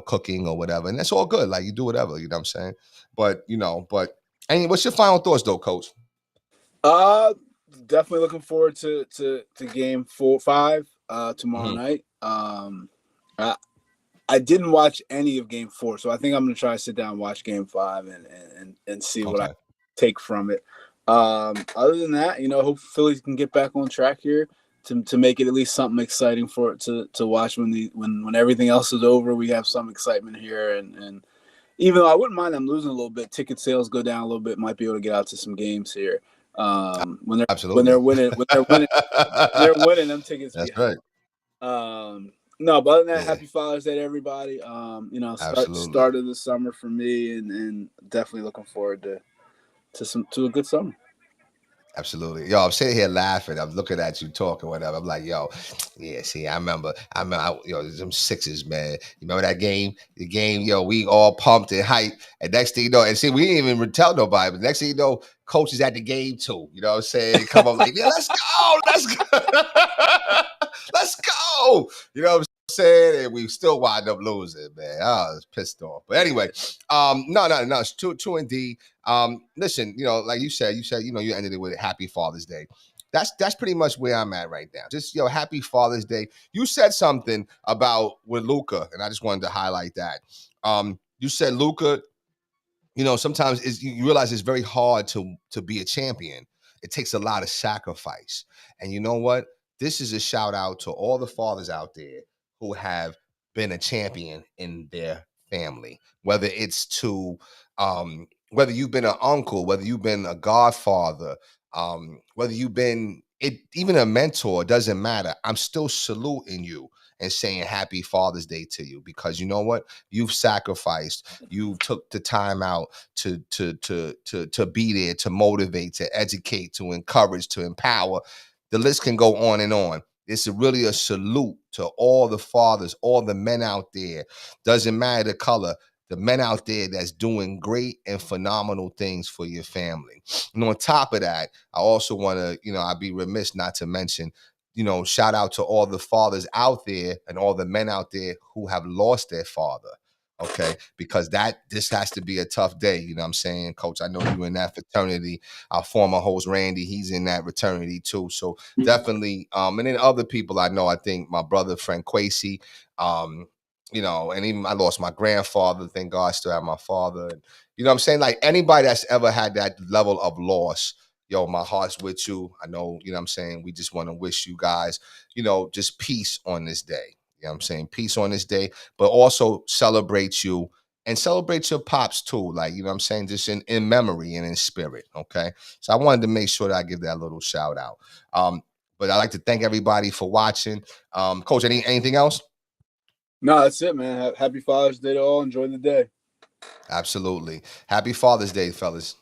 cooking or whatever. And that's all good. Like you do whatever, you know what I'm saying? But, what's your final thoughts though, Coach? Definitely looking forward to game 4-5 tomorrow night. I didn't watch any of game 4, so I think I'm gonna try to sit down and watch game 5 and see what I take from it. Other than that, hope Phillies can get back on track here to make it at least something exciting for it to watch when everything else is over. We have some excitement here, and even though I wouldn't mind them losing a little bit, ticket sales go down a little bit, might be able to get out to some games here. When they're winning, them tickets. That's right. No, but other than that, happy Father's Day to everybody. Start of the summer for me, and definitely looking forward to a good summer. Absolutely. Yo, I'm sitting here laughing. I'm looking at you talking, whatever. I'm like, yo, yeah, see, I remember, them Sixers, man. You remember that game? The game, we all pumped and hyped. And next thing you know, and see, we didn't even tell nobody, but next thing you know, coach is at the game too. You know what I'm saying? They come up like, yeah, let's go. Let's go. You know what I'm saying? And we still wind up losing, man. I was pissed off. But anyway, no, it's true indeed. Listen, like you said, you ended it with a happy Father's Day. That's pretty much where I'm at right now. Just, happy Father's Day. You said something about with Luka, and I just wanted to highlight that. You said Luka, sometimes you realize it's very hard to be a champion. It takes a lot of sacrifice. And you know what? This is a shout out to all the fathers out there who have been a champion in their family, whether it's to, whether you've been an uncle, whether you've been a godfather, whether you've been even a mentor, doesn't matter. I'm still saluting you and saying happy Father's Day to you, because you know what? You've sacrificed. You took the time out to be there, to motivate, to educate, to encourage, to empower. The list can go on and on. It's really a salute to all the fathers, all the men out there. Doesn't matter the color. The men out there that's doing great and phenomenal things for your family. And on top of that, I also want to, I'd be remiss not to mention, shout out to all the fathers out there and all the men out there who have lost their father. Okay, because this has to be a tough day. You know what I'm saying, Coach? I know you in that fraternity. Our former host, Randy, he's in that fraternity too. So definitely, and then other people I know, I think my brother, Frank Quasey, and even I lost my grandfather. Thank God I still have my father. And, you know what I'm saying? Like anybody that's ever had that level of loss, my heart's with you. I know, you know what I'm saying? We just want to wish you guys, just peace on this day. You know what I'm saying? Peace on this day, but also celebrate you and celebrate your pops too. Like, you know what I'm saying? Just in memory and in spirit. Okay. So I wanted to make sure that I give that little shout out. But I'd like to thank everybody for watching. Coach, anything else? No, that's it, man. Happy Father's Day to all. Enjoy the day. Absolutely. Happy Father's Day, fellas.